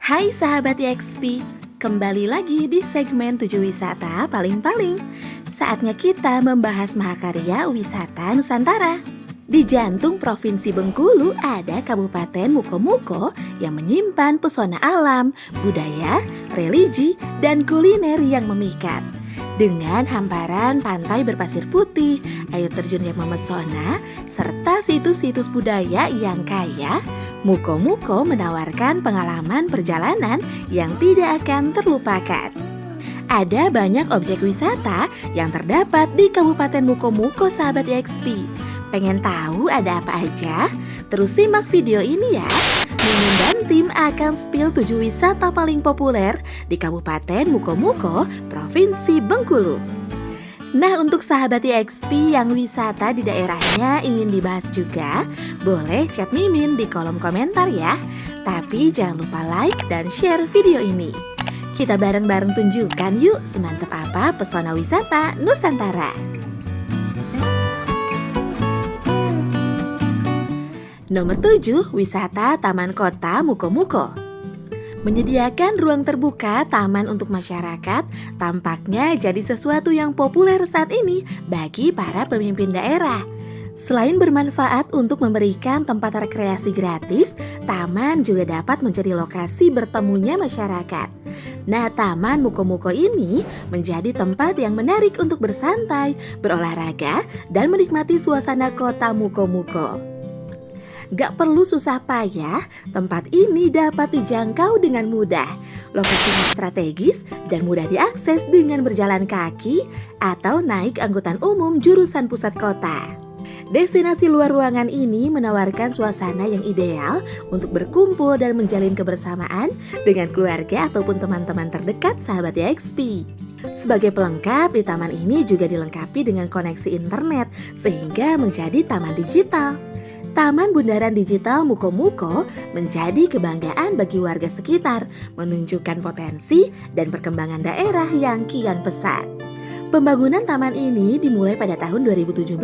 Hai sahabat YXP, kembali lagi di segmen 7 wisata paling-paling. Saatnya kita membahas mahakarya wisata Nusantara. Di jantung Provinsi Bengkulu ada Kabupaten Mukomuko yang menyimpan pesona alam, budaya, religi, dan kuliner yang memikat. Dengan hamparan pantai berpasir putih, air terjun yang memesona, serta situs-situs budaya yang kaya, Mukomuko menawarkan pengalaman perjalanan yang tidak akan terlupakan. Ada banyak objek wisata yang terdapat di Kabupaten Mukomuko, sahabat YXP. Pengen tahu ada apa aja? Terus simak video ini ya. Mimin dan tim akan spill 7 wisata paling populer di Kabupaten Mukomuko, Provinsi Bengkulu. Nah, untuk sahabat YXP yang wisata di daerahnya ingin dibahas juga, boleh chat Mimin di kolom komentar ya. Tapi jangan lupa like dan share video ini. Kita bareng-bareng tunjukkan yuk semantap apa pesona wisata Nusantara. Nomor 7, wisata Taman Kota Mukomuko. Menyediakan ruang terbuka taman untuk masyarakat tampaknya jadi sesuatu yang populer saat ini bagi para pemimpin daerah. Selain bermanfaat untuk memberikan tempat rekreasi gratis, taman juga dapat menjadi lokasi bertemunya masyarakat. Nah, Taman Mukomuko ini menjadi tempat yang menarik untuk bersantai, berolahraga, dan menikmati suasana kota Mukomuko. Gak perlu susah payah, tempat ini dapat dijangkau dengan mudah. Lokasinya strategis dan mudah diakses dengan berjalan kaki atau naik angkutan umum jurusan pusat kota. Destinasi luar ruangan ini menawarkan suasana yang ideal untuk berkumpul dan menjalin kebersamaan dengan keluarga ataupun teman-teman terdekat sahabat YXP. Sebagai pelengkap, di taman ini juga dilengkapi dengan koneksi internet sehingga menjadi taman digital. Taman Bundaran Digital Mukomuko menjadi kebanggaan bagi warga sekitar, menunjukkan potensi dan perkembangan daerah yang kian pesat. Pembangunan taman ini dimulai pada tahun 2017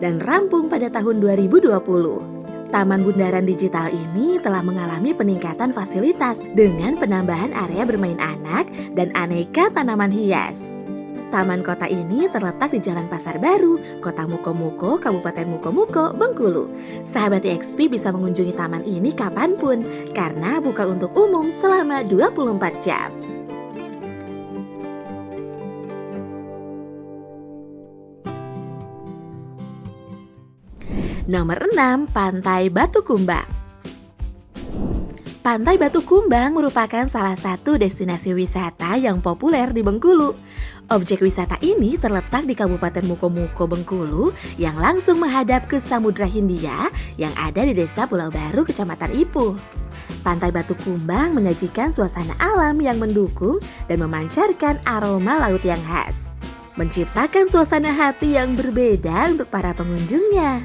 dan rampung pada tahun 2020. Taman Bundaran Digital ini telah mengalami peningkatan fasilitas dengan penambahan area bermain anak dan aneka tanaman hias. Taman kota ini terletak di Jalan Pasar Baru, Kota Mukomuko, Kabupaten Mukomuko, Bengkulu. Sahabat YXP bisa mengunjungi taman ini kapanpun karena buka untuk umum selama 24 jam. Nomor 6, Pantai Batu Kumbang. Pantai Batu Kumbang merupakan salah satu destinasi wisata yang populer di Bengkulu. Objek wisata ini terletak di Kabupaten Mukomuko, Bengkulu yang langsung menghadap ke Samudra Hindia yang ada di Desa Pulau Baru, Kecamatan Ipuh. Pantai Batu Kumbang menyajikan suasana alam yang mendukung dan memancarkan aroma laut yang khas, menciptakan suasana hati yang berbeda untuk para pengunjungnya.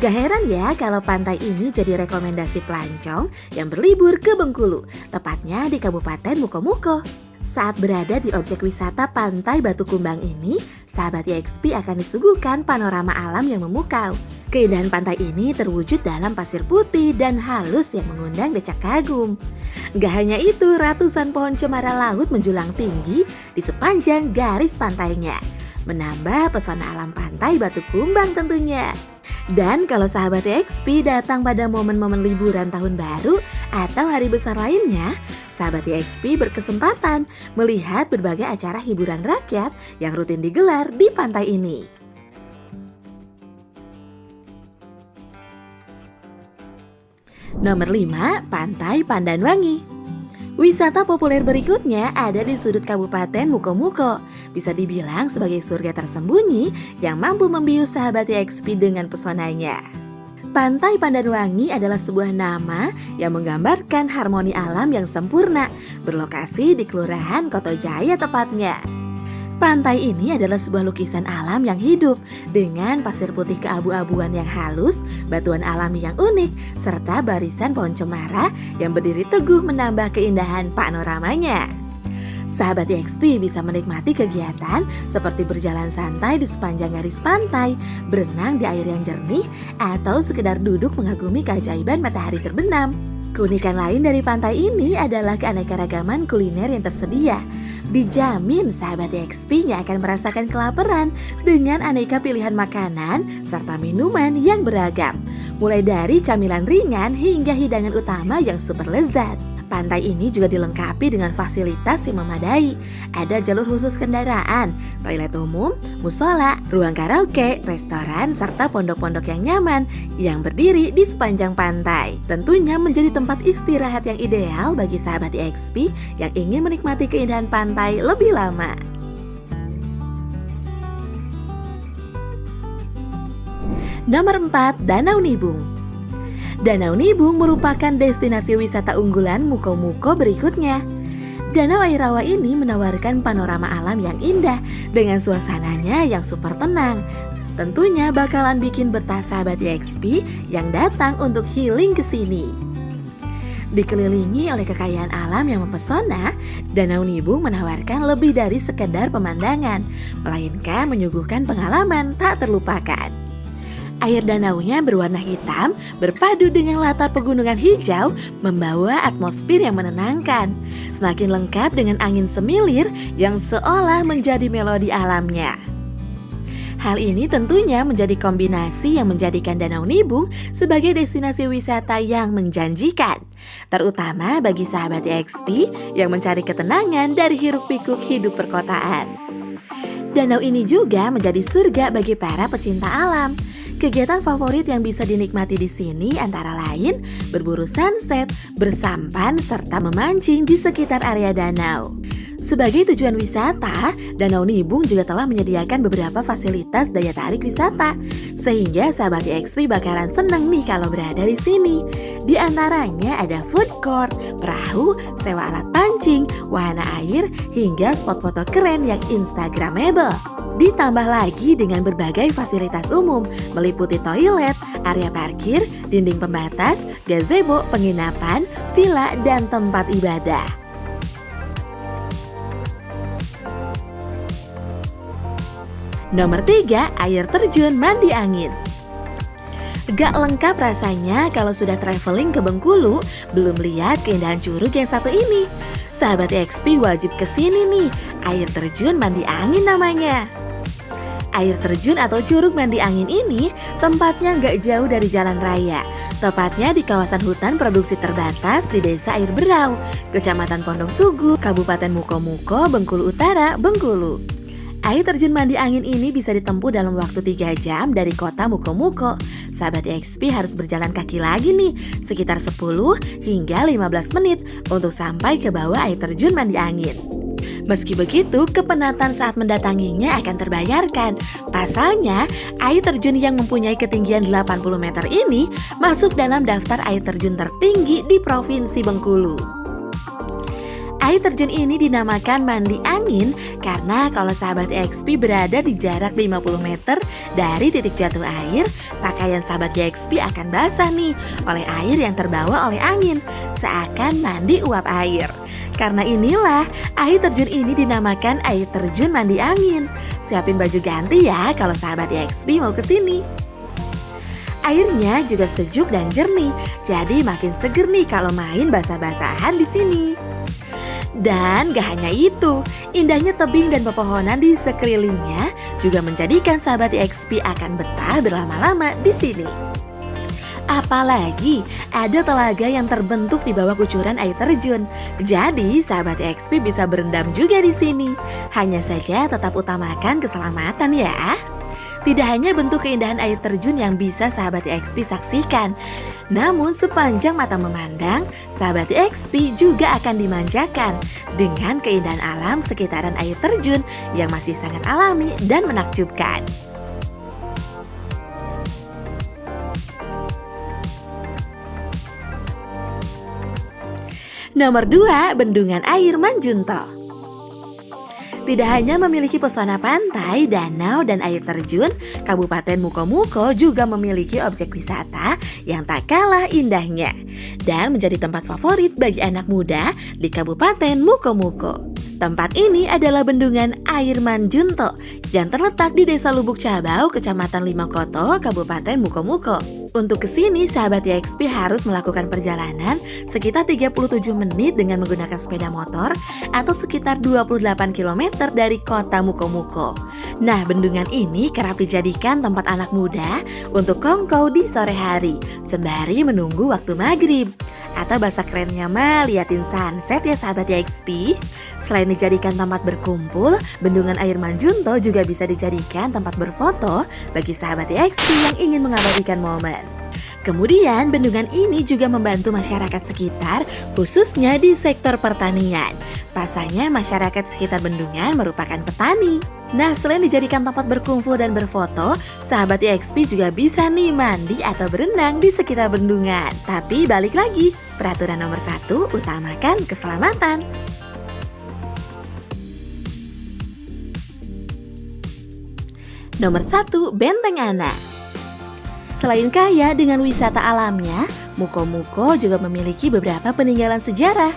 Gak heran ya kalau pantai ini jadi rekomendasi pelancong yang berlibur ke Bengkulu, tepatnya di Kabupaten Mukomuko. Saat berada di objek wisata Pantai Batu Kumbang ini, sahabat YXP akan disuguhkan panorama alam yang memukau. Keindahan pantai ini terwujud dalam pasir putih dan halus yang mengundang decak kagum. Gak hanya itu, ratusan pohon cemara laut menjulang tinggi di sepanjang garis pantainya, menambah pesona alam Pantai Batu Kumbang tentunya. Dan kalau sahabat YXP datang pada momen-momen liburan tahun baru atau hari besar lainnya, sahabat YXP berkesempatan melihat berbagai acara hiburan rakyat yang rutin digelar di pantai ini. Nomor 5, Pantai Pandanwangi. Wisata populer berikutnya ada di sudut Kabupaten Mukomuko. Bisa dibilang sebagai surga tersembunyi yang mampu membius sahabat YXP dengan pesonanya. Pantai Pandanwangi adalah sebuah nama yang menggambarkan harmoni alam yang sempurna, berlokasi di Kelurahan Kotojaya tepatnya. Pantai ini adalah sebuah lukisan alam yang hidup dengan pasir putih keabu-abuan yang halus, batuan alami yang unik, serta barisan pohon cemara yang berdiri teguh menambah keindahan panoramanya. Sahabat YXP bisa menikmati kegiatan seperti berjalan santai di sepanjang garis pantai, berenang di air yang jernih, atau sekedar duduk mengagumi keajaiban matahari terbenam. Keunikan lain dari pantai ini adalah keanekaragaman kuliner yang tersedia. Dijamin sahabat EXP nggak akan merasakan kelaparan dengan aneka pilihan makanan serta minuman yang beragam. Mulai dari camilan ringan hingga hidangan utama yang super lezat. Pantai ini juga dilengkapi dengan fasilitas yang memadai. Ada jalur khusus kendaraan, toilet umum, musola, ruang karaoke, restoran, serta pondok-pondok yang nyaman yang berdiri di sepanjang pantai. Tentunya menjadi tempat istirahat yang ideal bagi sahabat EXP yang ingin menikmati keindahan pantai lebih lama. Nomor 4, Danau Nibung. Danau Nibung merupakan destinasi wisata unggulan Muko-Muko berikutnya. Danau air rawa ini menawarkan panorama alam yang indah dengan suasananya yang super tenang. Tentunya bakalan bikin betah sahabat EXP yang datang untuk healing ke sini. Dikelilingi oleh kekayaan alam yang mempesona, Danau Nibung menawarkan lebih dari sekedar pemandangan, melainkan menyuguhkan pengalaman tak terlupakan. Air danaunya berwarna hitam, berpadu dengan latar pegunungan hijau, membawa atmosfer yang menenangkan. Semakin lengkap dengan angin semilir yang seolah menjadi melodi alamnya. Hal ini tentunya menjadi kombinasi yang menjadikan Danau Nibung sebagai destinasi wisata yang menjanjikan. Terutama bagi sahabat EXP yang mencari ketenangan dari hiruk-pikuk hidup perkotaan. Danau ini juga menjadi surga bagi para pecinta alam. Kegiatan favorit yang bisa dinikmati di sini antara lain berburu sunset, bersampan, serta memancing di sekitar area danau. Sebagai tujuan wisata, Danau Nibung juga telah menyediakan beberapa fasilitas daya tarik wisata, sehingga sahabat EXP bakalan seneng nih kalau berada di sini. Di antaranya ada food court, perahu, sewa alat pancing, wahana air, hingga spot foto keren yang instagramable. Ditambah lagi dengan berbagai fasilitas umum, meliputi toilet, area parkir, dinding pembatas, gazebo, penginapan, villa, dan tempat ibadah. Nomor 3, air terjun mandi angin. Gak lengkap rasanya kalau sudah traveling ke Bengkulu, belum lihat keindahan curug yang satu ini. Sahabat EXP wajib kesini nih, air terjun mandi angin namanya. Air terjun atau curug mandi angin ini tempatnya gak jauh dari jalan raya. Tepatnya di kawasan hutan produksi terbatas di Desa Air Berau, Kecamatan Pondok Sugu, Kabupaten Muko-Muko, Bengkulu Utara, Bengkulu. Air terjun mandi angin ini bisa ditempuh dalam waktu 3 jam dari kota Muko-Muko. Sahabat EXP harus berjalan kaki lagi nih, sekitar 10 hingga 15 menit untuk sampai ke bawah air terjun mandi angin. Meski begitu, kepenatan saat mendatanginya akan terbayarkan. Pasalnya, air terjun yang mempunyai ketinggian 80 meter ini masuk dalam daftar air terjun tertinggi di Provinsi Bengkulu. Air terjun ini dinamakan mandi angin karena kalau sahabat EXP berada di jarak 50 meter dari titik jatuh air, pakaian sahabat EXP akan basah nih oleh air yang terbawa oleh angin, seakan mandi uap air. Karena inilah, air terjun ini dinamakan air terjun mandi angin. Siapin baju ganti ya kalau sahabat EXP mau kesini. Airnya juga sejuk dan jernih, jadi makin seger nih kalau main basah-basahan di sini. Dan gak hanya itu, indahnya tebing dan pepohonan di sekelilingnya juga menjadikan sahabat EXP akan betah berlama-lama di sini. Apalagi ada telaga yang terbentuk di bawah kucuran air terjun. Jadi sahabat EXP bisa berendam juga di sini. Hanya saja tetap utamakan keselamatan ya. Tidak hanya bentuk keindahan air terjun yang bisa sahabat EXP saksikan, namun sepanjang mata memandang, sahabat EXP juga akan dimanjakan dengan keindahan alam sekitaran air terjun yang masih sangat alami dan menakjubkan. Nomor 2, Bendungan Air Manjunto. Tidak hanya memiliki pesona pantai, danau, dan air terjun, Kabupaten Muko-Muko juga memiliki objek wisata yang tak kalah indahnya dan menjadi tempat favorit bagi anak muda di Kabupaten Muko-Muko. Tempat ini adalah bendungan Air Manjunto yang terletak di Desa Lubuk Cabau, Kecamatan Limokoto, Kabupaten Mukomuko. Untuk kesini, sahabat YXP harus melakukan perjalanan sekitar 37 menit dengan menggunakan sepeda motor atau sekitar 28 km dari kota Mukomuko. Nah, bendungan ini kerap dijadikan tempat anak muda untuk kongkow di sore hari, sembari menunggu waktu maghrib. Atau bahasa kerennya mah liatin sunset ya sahabat YXP. Selain dijadikan tempat berkumpul, bendungan Air Manjunto juga bisa dijadikan tempat berfoto bagi sahabat YXP yang ingin mengabadikan momen. Kemudian bendungan ini juga membantu masyarakat sekitar, khususnya di sektor pertanian. Pasalnya masyarakat sekitar bendungan merupakan petani. Nah, selain dijadikan tempat berkumpul dan berfoto, sahabat YXP juga bisa nih mandi atau berenang di sekitar bendungan. Tapi balik lagi, peraturan nomor 1, utamakan keselamatan. Nomor 1, Benteng Ana. Selain kaya dengan wisata alamnya, Mukomuko juga memiliki beberapa peninggalan sejarah.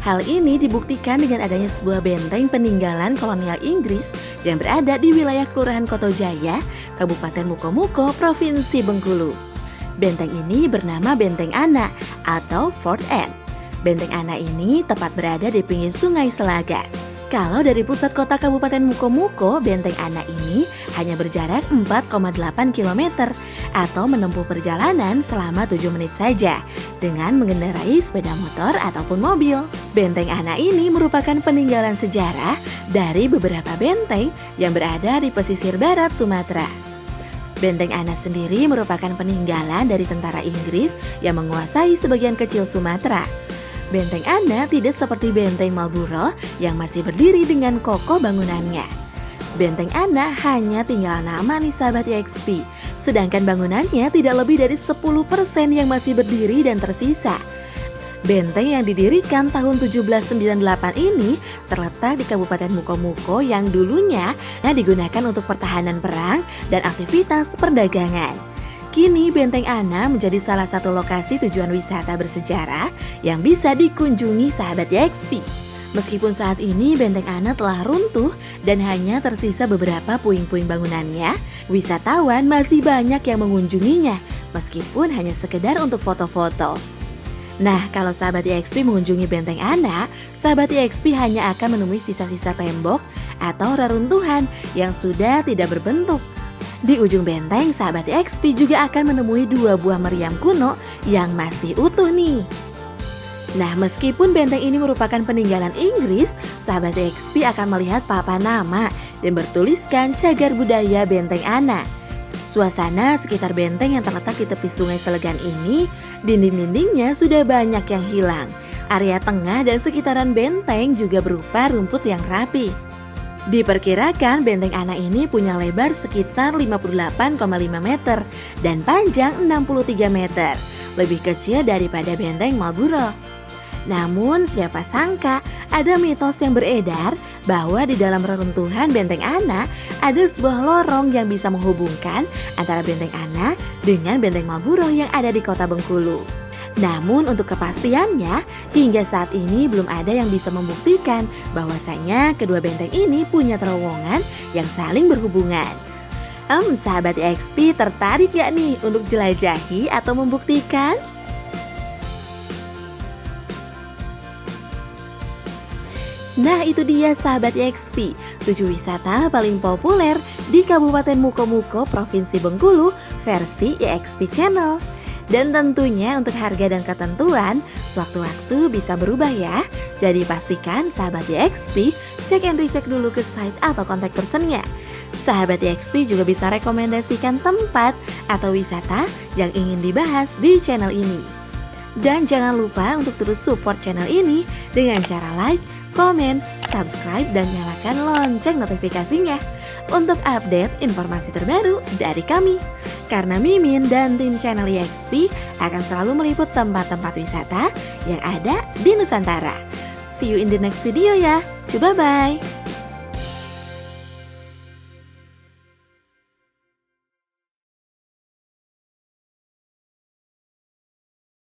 Hal ini dibuktikan dengan adanya sebuah benteng peninggalan kolonial Inggris yang berada di wilayah Kelurahan Kotojaya, Kabupaten Mukomuko, Provinsi Bengkulu. Benteng ini bernama Benteng Ana atau Fort Anne. Benteng Ana ini tepat berada di pinggir Sungai Selaga. Kalau dari pusat kota Kabupaten Mukomuko, Benteng Ana ini hanya berjarak 4,8 km atau menempuh perjalanan selama 7 menit saja dengan mengendarai sepeda motor ataupun mobil. Benteng Ana ini merupakan peninggalan sejarah dari beberapa benteng yang berada di pesisir barat Sumatera. Benteng Ana sendiri merupakan peninggalan dari tentara Inggris yang menguasai sebagian kecil Sumatera. Benteng Ana tidak seperti Benteng Marlborough yang masih berdiri dengan kokoh bangunannya. Benteng Ana hanya tinggal nama nih sahabat YXP, sedangkan bangunannya tidak lebih dari 10% yang masih berdiri dan tersisa. Benteng yang didirikan tahun 1798 ini terletak di Kabupaten Mukomuko yang dulunya digunakan untuk pertahanan perang dan aktivitas perdagangan. Kini Benteng Ana menjadi salah satu lokasi tujuan wisata bersejarah yang bisa dikunjungi sahabat YXP. Meskipun saat ini Benteng Ana telah runtuh dan hanya tersisa beberapa puing-puing bangunannya, wisatawan masih banyak yang mengunjunginya meskipun hanya sekedar untuk foto-foto. Nah, kalau sahabat YXP mengunjungi Benteng Ana, sahabat YXP hanya akan menemui sisa-sisa tembok atau reruntuhan yang sudah tidak berbentuk. Di ujung benteng, sahabat YXP juga akan menemui 2 buah meriam kuno yang masih utuh nih. Nah, meskipun benteng ini merupakan peninggalan Inggris, sahabat YXP akan melihat papan nama dan bertuliskan cagar budaya Benteng Ana. Suasana sekitar benteng yang terletak di tepi sungai Selegan ini, dinding-dindingnya sudah banyak yang hilang. Area tengah dan sekitaran benteng juga berupa rumput yang rapi. Diperkirakan Benteng Ana ini punya lebar sekitar 58,5 meter dan panjang 63 meter, lebih kecil daripada Benteng Marlborough. Namun siapa sangka ada mitos yang beredar bahwa di dalam reruntuhan Benteng Ana ada sebuah lorong yang bisa menghubungkan antara Benteng Ana dengan Benteng Marlborough yang ada di kota Bengkulu. Namun untuk kepastiannya, hingga saat ini belum ada yang bisa membuktikan bahwasanya kedua benteng ini punya terowongan yang saling berhubungan. Sahabat YXP tertarik gak nih untuk jelajahi atau membuktikan? Nah, itu dia sahabat YXP, 7 wisata paling populer di Kabupaten Mukomuko, Provinsi Bengkulu versi YXP Channel. Dan tentunya untuk harga dan ketentuan sewaktu-waktu bisa berubah ya. Jadi pastikan sahabat YXP cek and recheck dulu ke site atau kontak personnya. Sahabat YXP juga bisa rekomendasikan tempat atau wisata yang ingin dibahas di channel ini. Dan jangan lupa untuk terus support channel ini dengan cara like, komen, subscribe, dan nyalakan lonceng notifikasinya untuk update informasi terbaru dari kami. Karena Mimin dan tim channel YXP akan selalu meliput tempat-tempat wisata yang ada di Nusantara. See you in the next video ya. Bye-bye.